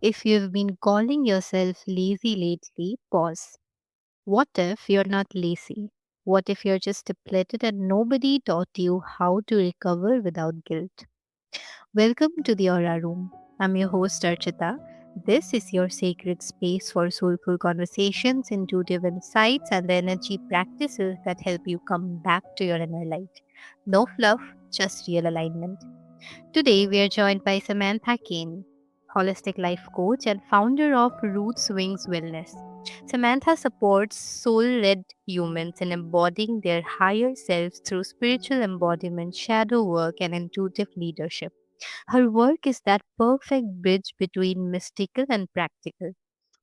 If you've been calling yourself lazy lately, pause. What if you're not lazy? What if you're just depleted and nobody taught you how to recover without guilt? Welcome to the Aura Room. I'm your host, Architha. This is your sacred space for soulful conversations, intuitive insights, and the energy practices that help you come back to your inner light. No fluff, just real alignment. Today, we are joined by Samantha Kane, holistic life coach and founder of Roots Wings Wellness. Samantha supports soul led humans in embodying their higher selves through spiritual embodiment, shadow work, and intuitive leadership. Her work is that perfect bridge between mystical and practical.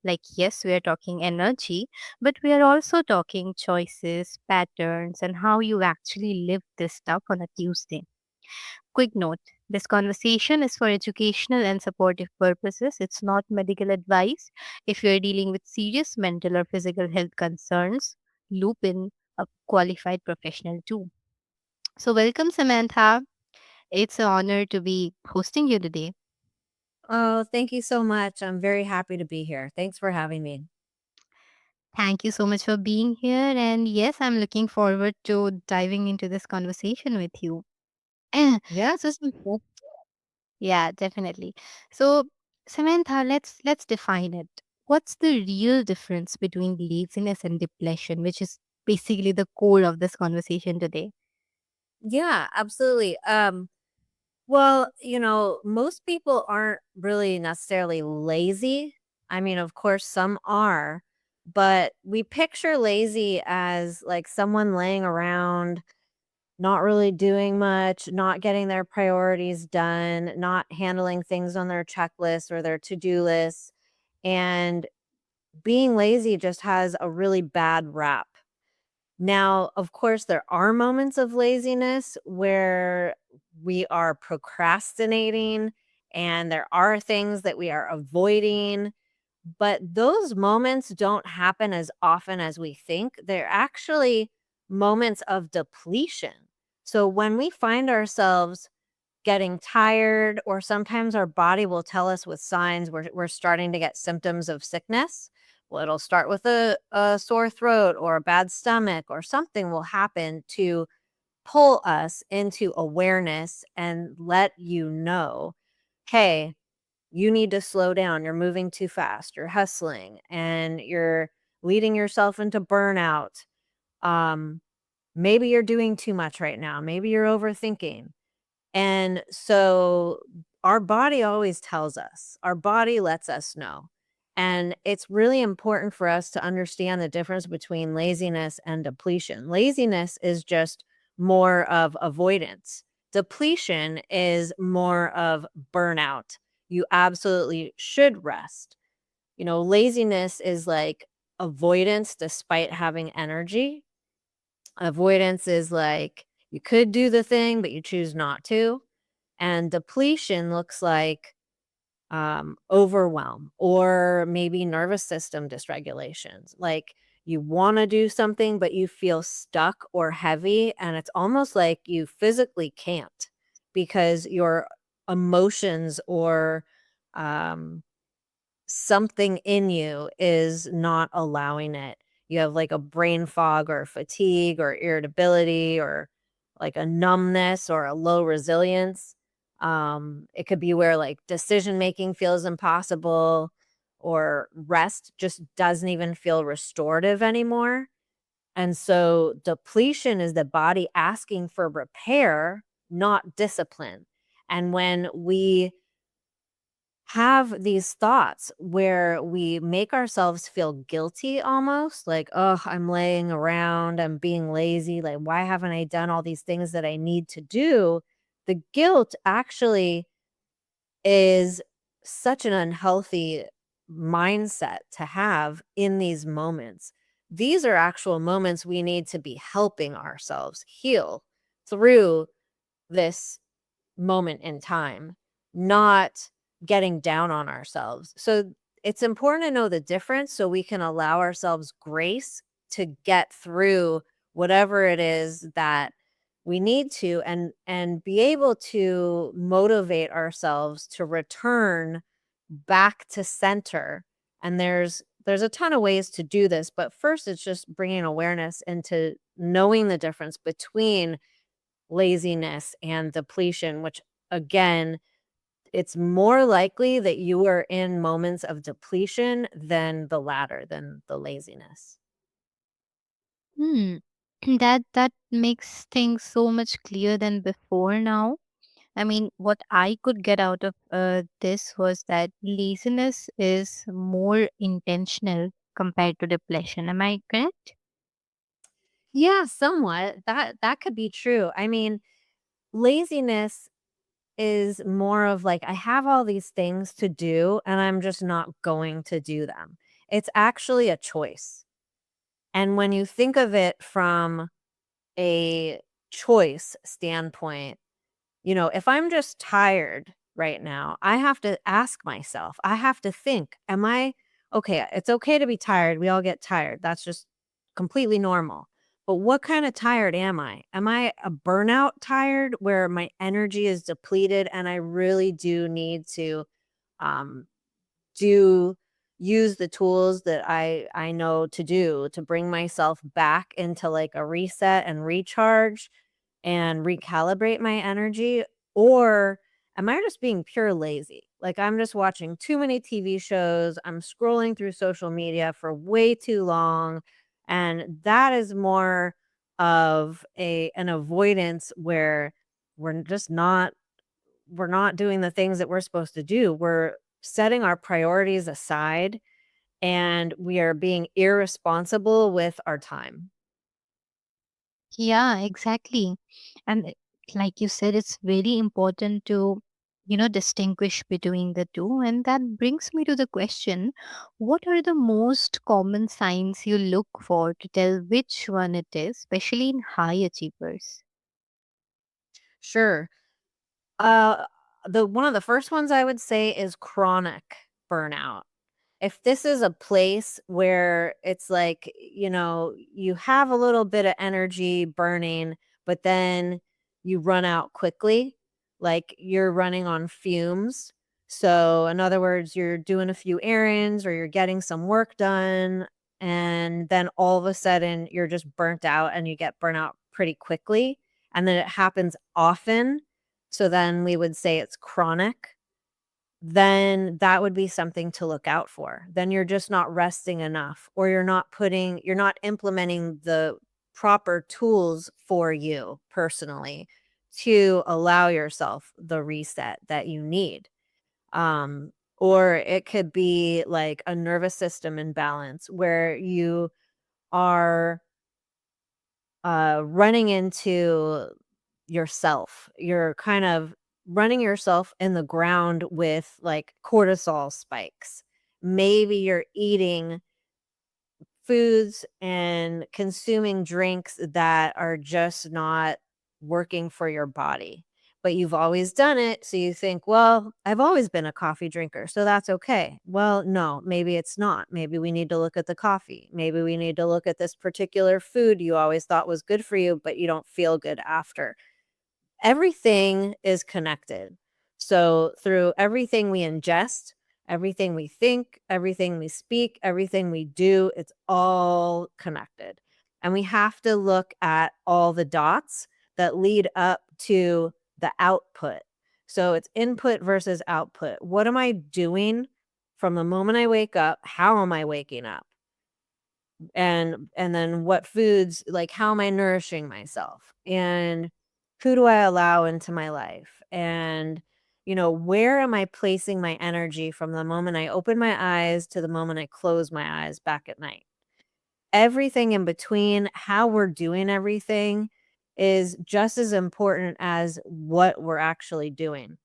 Like, yes, we are talking energy, but we are also talking choices, patterns, and how you actually live this stuff on a Tuesday. Quick note: this conversation is for educational and supportive purposes. It's not medical advice. If you're dealing with serious mental or physical health concerns, loop in a qualified professional too. So, welcome, Samantha. It's an honor to be hosting you today. Oh, thank you so much. I'm very happy to be here. Thanks for having me. Thank you so much for being here. And yes, I'm looking forward to diving into this conversation with you. Yeah. so, yeah, definitely. So, Samantha, let's define it. What's the real difference between laziness and depletion, which is basically the core of this conversation today? Yeah, absolutely. Well, most people aren't really necessarily lazy. I mean, of course, some are, but we picture lazy as like someone laying around, not really doing much, not getting their priorities done, not handling things on their checklist or their to do list. And being lazy just has a really bad rap. Now, of course, there are moments of laziness where we are procrastinating and there are things that we are avoiding, but those moments don't happen as often as we think. They're actually moments of depletion. So when we find ourselves getting tired, or sometimes our body will tell us with signs we're starting to get symptoms of sickness. Well, it'll start with a sore throat or a bad stomach, or something will happen to pull us into awareness and let you know, hey, you need to slow down. You're moving too fast. You're hustling and you're leading yourself into burnout. Um, Maybe you're doing too much right now. Maybe you're overthinking, and so our body always tells us, our body lets us know. And it's really important for us to understand the difference between laziness and depletion. Laziness is just more of avoidance, depletion is more of burnout. You absolutely should rest. Laziness is like avoidance despite having energy. Avoidance is like you could do the thing, but you choose not to. And depletion looks like overwhelm or maybe nervous system dysregulations. Like you want to do something, but you feel stuck or heavy. And it's almost like you physically can't because your emotions or um, something in you is not allowing it. You have like a brain fog or fatigue or irritability or like a numbness or a low resilience. It could be where like decision making feels impossible or rest just doesn't even feel restorative anymore. And so depletion is the body asking for repair, not discipline. And when we have these thoughts where we make ourselves feel guilty almost like, oh, I'm laying around, I'm being lazy. Like, why haven't I done all these things that I need to do? The guilt actually is such an unhealthy mindset to have in these moments. These are actual moments we need to be helping ourselves heal through this moment in time, not getting down on ourselves. So it's important to know the difference so we can allow ourselves grace to get through whatever it is that we need to, and be able to motivate ourselves to return back to center. And there's a ton of ways to do this, but first it's just bringing awareness into knowing the difference between laziness and depletion, which again, it's more likely that you are in moments of depletion than the latter, than the laziness. Hmm. That makes things so much clearer than before now. I mean, what I could get out of this was that laziness is more intentional compared to depression. Am I correct? Yeah, somewhat. That could be true. I mean, laziness is more of like I have all these things to do and I'm just not going to do them. It's actually a choice. And when you think of it from a choice standpoint, if I'm just tired right now, I have to ask myself, I have to think, am I okay? It's okay to be tired. We all get tired. That's just completely normal. But what kind of tired am I? Am I a burnout tired where my energy is depleted and I really do need to um, do use the tools that I know to do to bring myself back into like a reset and recharge and recalibrate my energy? Or am I just being pure lazy? Like I'm just watching too many TV shows, I'm scrolling through social media for way too long, and that is more of a an avoidance where we're just not we're not doing the things that we're supposed to do. We're setting our priorities aside and we are being irresponsible with our time. Yeah, exactly. And like you said, it's very important to, distinguish between the two. And that brings me to the question, what are the most common signs you look for to tell which one it is, especially in high achievers? Sure. Uh, the one of the first ones I would say is chronic burnout. If this is a place where it's like, you have a little bit of energy burning, but then you run out quickly, like you're running on fumes. So, in other words, you're doing a few errands or you're getting some work done, and then all of a sudden you're just burnt out and you get burnt out pretty quickly. And then it happens often. So, then we would say it's chronic, then that would be something to look out for. Then you're just not resting enough or you're not implementing the proper tools for you personally to allow yourself the reset that you need. Um or it could be like a nervous system imbalance where you are running into yourself. You're kind of running yourself in the ground with like cortisol spikes. Maybe you're eating foods and consuming drinks that are just not working for your body. But you've always done it. So you think, well, I've always been a coffee drinker. So that's okay. Well, no, maybe it's not. Maybe we need to look at the coffee. Maybe we need to look at this particular food you always thought was good for you, but you don't feel good after. Everything is connected. So, through everything we ingest, everything we think, everything we speak, everything we do, it's all connected. And we have to look at all the dots that lead up to the output. So, it's input versus output. What am I doing from the moment I wake up? How am I waking up? And then what foods, like how am I nourishing myself, and who do I allow into my life, and where am I placing my energy from the moment I open my eyes to the moment I close my eyes back at night. Everything in between, how we're doing everything, is just as important as what we're actually doing.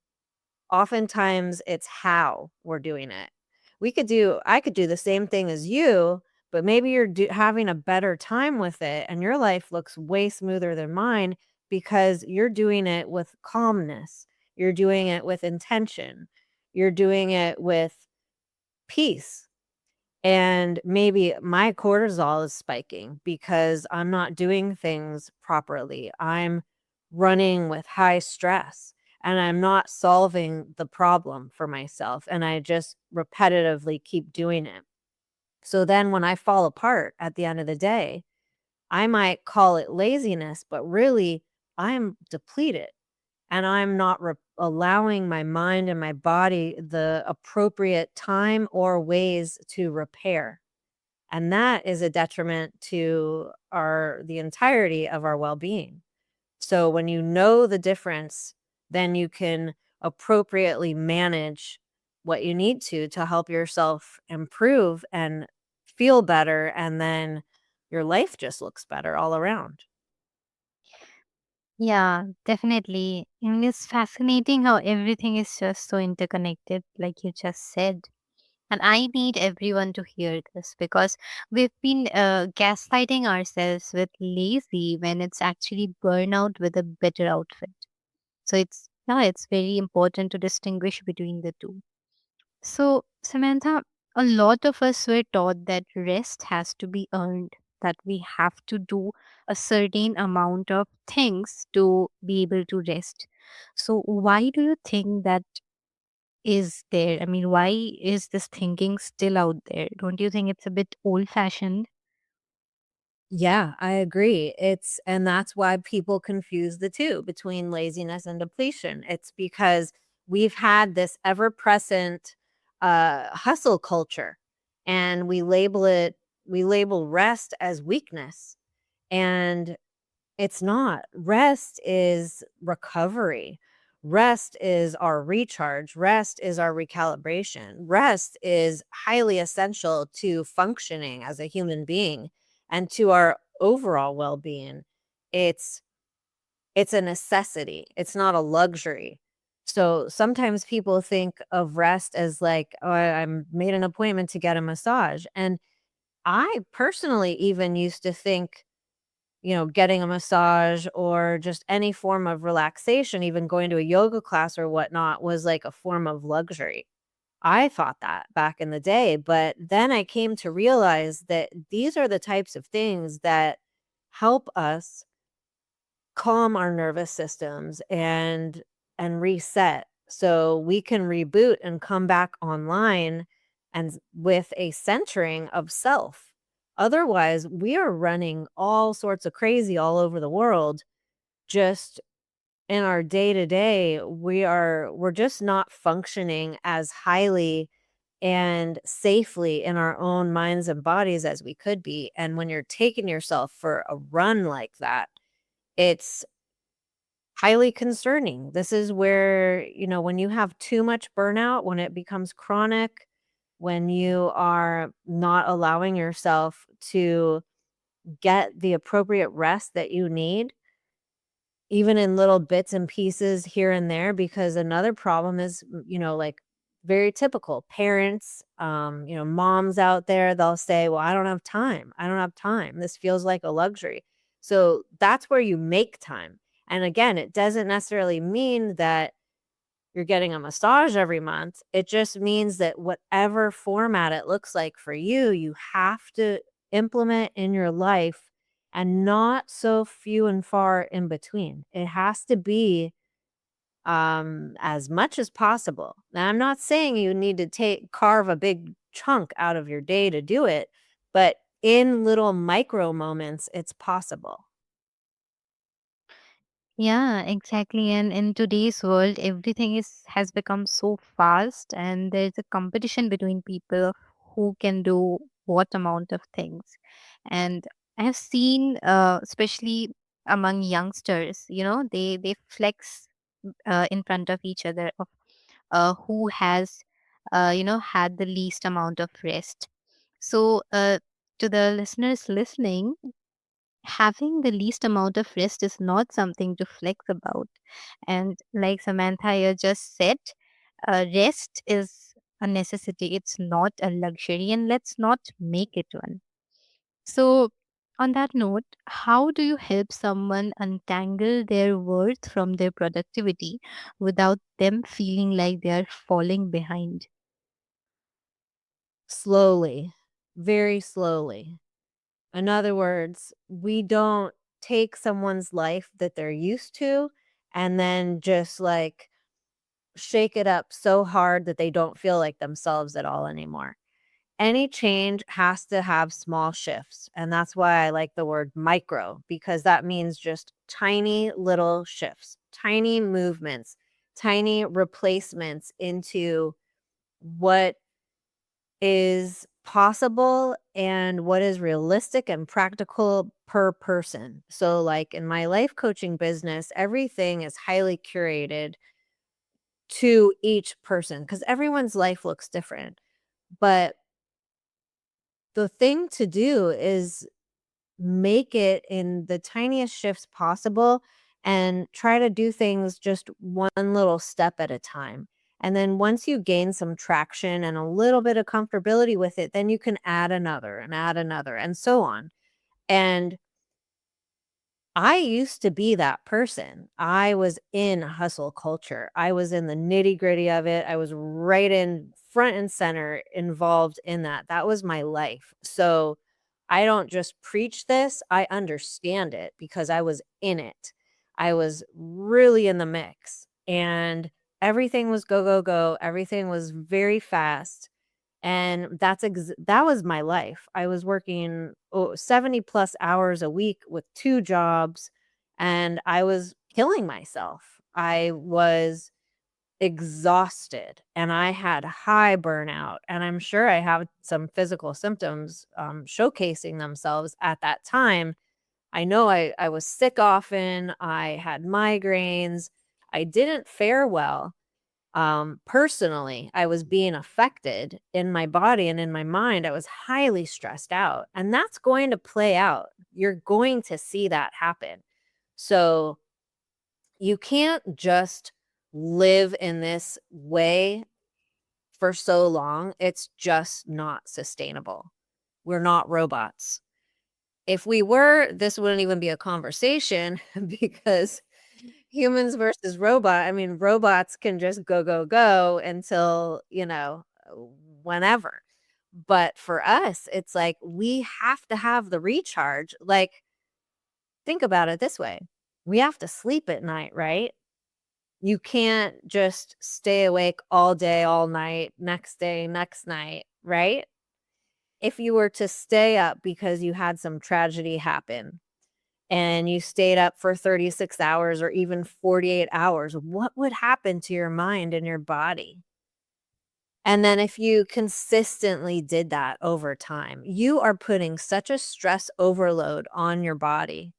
Oftentimes, it's how we're doing it. I could do the same thing as you, but maybe you're having a better time with it and your life looks way smoother than mine because you're doing it with calmness. You're doing it with intention. You're doing it with peace. And maybe my cortisol is spiking because I'm not doing things properly. I'm running with high stress. and I'm not solving the problem for myself. And I just repetitively keep doing it. So then when I fall apart at the end of the day, I might call it laziness, but really I'm depleted and I'm not allowing my mind and my body the appropriate time or ways to repair. And that is a detriment to the entirety of our well-being. So when you know the difference, then you can appropriately manage what you need to help yourself improve and feel better, and then your life just looks better all around. Yeah, definitely. And it's fascinating how everything is just so interconnected, like you just said. And I need everyone to hear this because we've been gaslighting ourselves with lazy when it's actually burnout with a better outfit. So it's very important to distinguish between the two. So, Samantha, a lot of us were taught that rest has to be earned, that we have to do a certain amount of things to be able to rest. So, why do you think that is there? I mean, why is this thinking still out there? Don't you think it's a bit old fashioned? Yeah, I agree. And that's why people confuse the two between laziness and depletion. It's because we've had this ever present hustle culture, and we label rest as weakness. And it's not. Rest is recovery. Rest is our recharge. Rest is our recalibration. Rest is highly essential to functioning as a human being and to our overall well-being. It's it's a necessity. It's not a luxury. So sometimes people think of rest as like, oh, I'm made an appointment to get a massage. And I personally even used to think, getting a massage or just any form of relaxation, even going to a yoga class or whatnot, was like a form of luxury. I thought that back in the day, but then I came to realize that these are the types of things that help us calm our nervous systems and reset so we can reboot and come back online with a centering of self. Otherwise, we are running all sorts of crazy all over the world. Just in our day to day, we're just not functioning as highly and safely in our own minds and bodies as we could be. And when you're taking yourself for a run like that, it's highly concerning. This is where, when you have too much burnout, when it becomes chronic, when you are not allowing yourself to get the appropriate rest that you need, even in little bits and pieces here and there. Because another problem is, like very typical parents, moms out there, they'll say, well, I don't have time. I don't have time. This feels like a luxury. So that's where you make time. And again, it doesn't necessarily mean that you're getting a massage every month. It just means that whatever format it looks like for you, you have to implement in your life, and not so few and far in between. It has to be as much as possible. Now, I'm not saying you need to carve a big chunk out of your day to do it, but in little micro moments, it's possible. Yeah, exactly. And in today's world, everything is has become so fast, and there's a competition between people of who can do what amount of things. And I have seen, especially among youngsters, they flex in front of each other of who has, had the least amount of rest. So, to the listeners listening, having the least amount of rest is not something to flex about. And like Samantha you just said, rest is a necessity, it's not a luxury, and let's not make it one. So, on that note, how do you help someone untangle their worth from their productivity without them feeling like they are falling behind? Slowly, very slowly. In other words, we don't take someone's life that they're used to and then just like shake it up so hard that they don't feel like themselves at all anymore. Any change has to have small shifts. And that's why I like the word micro, because that means just tiny little shifts, tiny movements, tiny replacements into what is possible and what is realistic and practical per person. So, like in my life coaching business, everything is highly curated to each person because everyone's life looks different. But the thing to do is make it in the tiniest shifts possible and try to do things just one little step at a time. And then once you gain some traction and a little bit of comfortability with it, then you can add another, and so on. And I used to be that person. I was in hustle culture. I was in the nitty gritty of it. I was right in front and center involved in that. That was my life. So I don't just preach this, I understand it because I was in it. I was really in the mix and everything was go, go, go. Everything was very fast. And that was my life. I was working 70 plus hours a week with 2 jobs, and I was killing myself. I was exhausted, and I had high burnout, and I'm sure I have some physical symptoms, showcasing themselves at that time. I know I was sick often, I had migraines, I didn't fare well. Personally, I was being affected in my body and in my mind. I was highly stressed out, and that's going to play out. You're going to see that happen. So you can't just live in this way for so long. It's just not sustainable. We're not robots. If we were, this wouldn't even be a conversation because humans versus robot, I mean, robots can just go, go, go until, whenever. But for us, it's like we have to have the recharge. Like, think about it this way. We have to sleep at night, right? You can't just stay awake all day, all night, next day, next night, right? If you were to stay up because you had some tragedy happen, and you stayed up for 36 hours or even 48 hours, what would happen to your mind and your body? And then if you consistently did that over time, you are putting such a stress overload on your body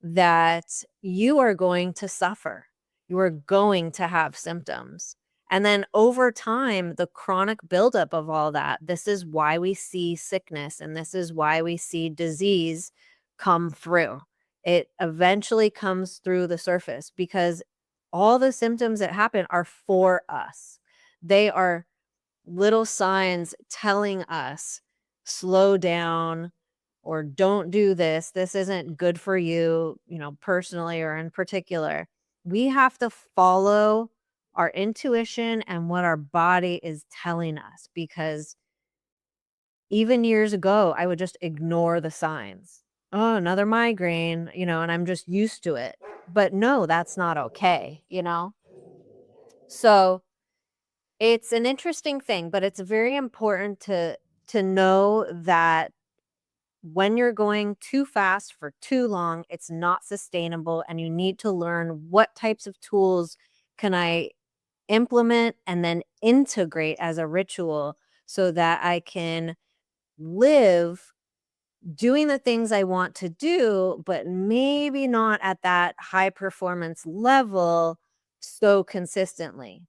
that you are going to suffer. You are going to have symptoms. And then over time, the chronic buildup of all that, this is why we see sickness and this is why we see disease come through. It eventually comes through the surface because all the symptoms that happen are for us. They are little signs telling us, slow down, or don't do this. This isn't good for you, personally or in particular. We have to follow our intuition and what our body is telling us because even years ago, I would just ignore the signs. Oh, another migraine, and I'm just used to it. But no, that's not okay. So it's an interesting thing, but it's very important to know that when you're going too fast for too long, it's not sustainable and you need to learn what types of tools can I implement and then integrate as a ritual so that I can live doing the things I want to do, but maybe not at that high performance level so consistently.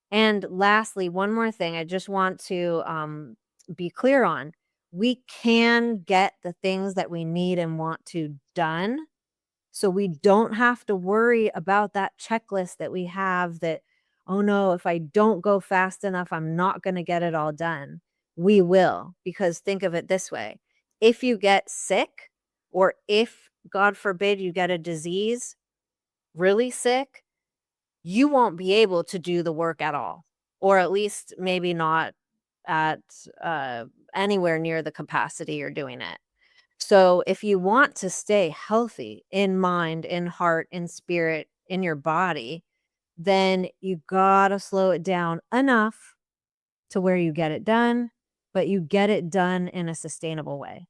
And lastly, one more thing I just want to be clear on. We can get the things that we need and want to done. So we don't have to worry about that checklist that we have that, oh no, if I don't go fast enough, I'm not going to get it all done. We will, because think of it this way. If you get sick, or if, God forbid, you get a disease, really sick, you won't be able to do the work at all, or at least maybe not at uh, anywhere near the capacity you're doing it. So, if you want to stay healthy in mind, in heart, in spirit, in your body, then you gotta slow it down enough to where you get it done, but you get it done in a sustainable way.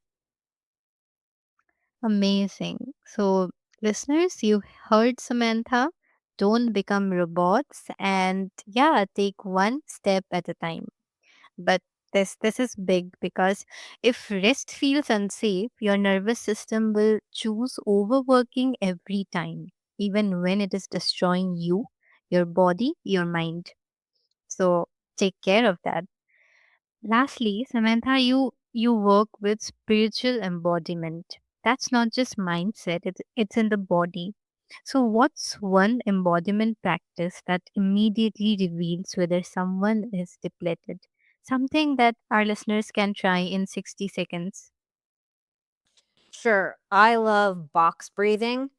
Amazing. So, listeners, you heard Samantha. Don't become robots, and yeah, take one step at a time. But this is big because if rest feels unsafe, your nervous system will choose overworking every time, even when it is destroying you, your body, your mind. So take care of that. Lastly, Samantha, you work with spiritual embodiment. That's not just mindset, it's in the body. So what's one embodiment practice that immediately reveals whether someone is depleted? Something that our listeners can try in 60 seconds. Sure, I love box breathing.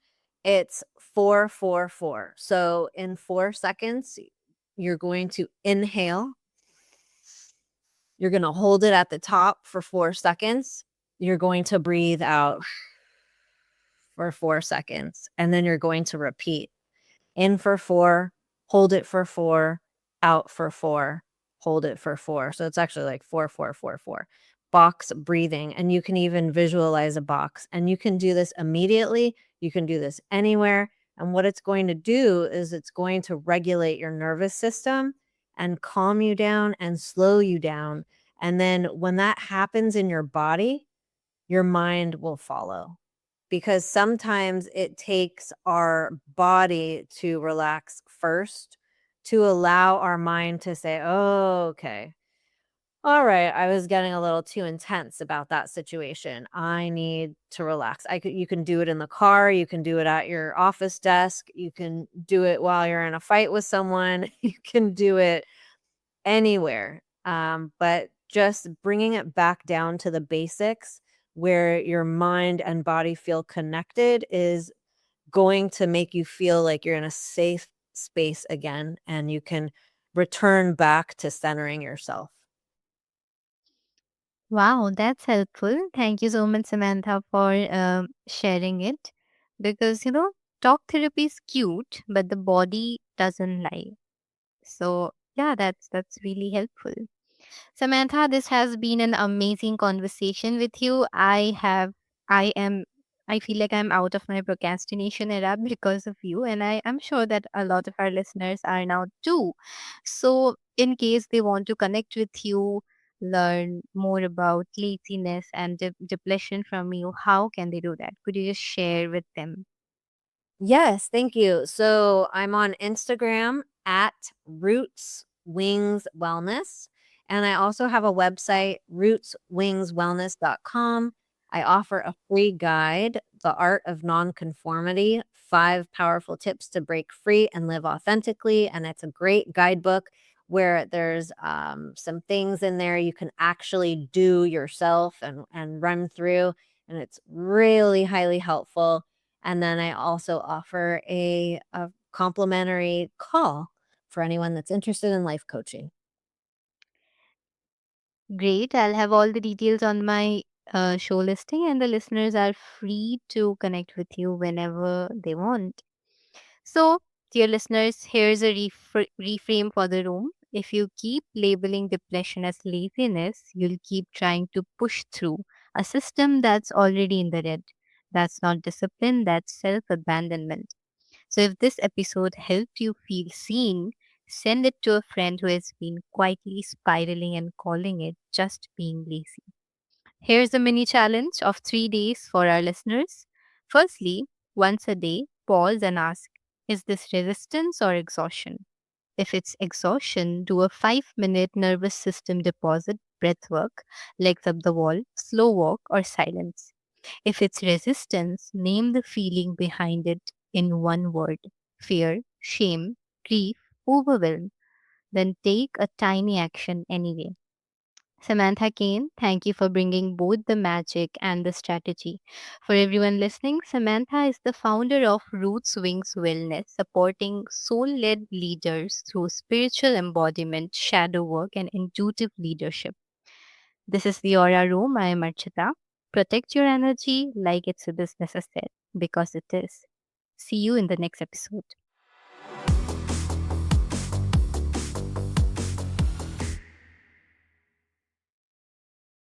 It's 4 4 4. So in 4 seconds, you're going to inhale. You're going to hold it at the top for 4 seconds. You're going to breathe out for 4 seconds. And then you're going to repeat in for 4, hold it for 4, out for 4, hold it for 4. So it's actually like 4 4 4 4. Box breathing. And you can even visualize a box. And you can do this immediately. You can do this anywhere. And what it's going to do is it's going to regulate your nervous system and calm you down and slow you down. And then when that happens in your body, your mind will follow, because sometimes it takes our body to relax first to allow our mind to say, oh, okay. All right, I was getting a little too intense about that situation. I need to relax. You can do it in the car, you can do it at your office desk, you can do it while you're in a fight with someone, you can do it anywhere. But just bringing it back down to the basics where your mind and body feel connected is going to make you feel like you're in a safe space again and you can return back to centering yourself. Wow, that's helpful. Thank you so much, Samantha, for sharing it. Because, talk therapy is cute, but the body doesn't lie. So, yeah, that's really helpful. Samantha, this has been an amazing conversation with you. I am, I feel like I'm out of my procrastination era because of you, and I'm sure that a lot of our listeners are now too. So, in case they want to connect with you, learn more about laziness and depletion from you, how can they do that? Could you just share with them? Yes, thank you. So I'm on Instagram at Roots Wings Wellness. And I also have a website, rootswingswellness.com. I offer a free guide, The Art of Nonconformity, 5 powerful tips to break free and live authentically. And it's a great guidebook where there's some things in there you can actually do yourself and run through. And it's really highly helpful. And then I also offer a complimentary call for anyone that's interested in life coaching. Great. I'll have all the details on my show listing, and the listeners are free to connect with you whenever they want. So, dear listeners, here's a reframe for the room. If you keep labeling depression as laziness, you'll keep trying to push through a system that's already in the red. That's not discipline, that's self abandonment. So, if this episode helped you feel seen, send it to a friend who has been quietly spiraling and calling it just being lazy. Here's a mini challenge of 3 days for our listeners. Firstly, once a day, pause and ask, is this resistance or exhaustion? If it's exhaustion, do a 5-minute nervous system deposit, breath work, legs up the wall, slow walk, or silence. If it's resistance, name the feeling behind it in one word: fear, shame, grief, overwhelm. Then take a tiny action anyway. Samantha Kane, thank you for bringing both the magic and the strategy. For everyone listening, Samantha is the founder of Roots Wings Wellness, supporting soul led leaders through spiritual embodiment, shadow work, and intuitive leadership. This is the Aura Room. I am Archita. Protect your energy like it's a business asset, because it is. See you in the next episode.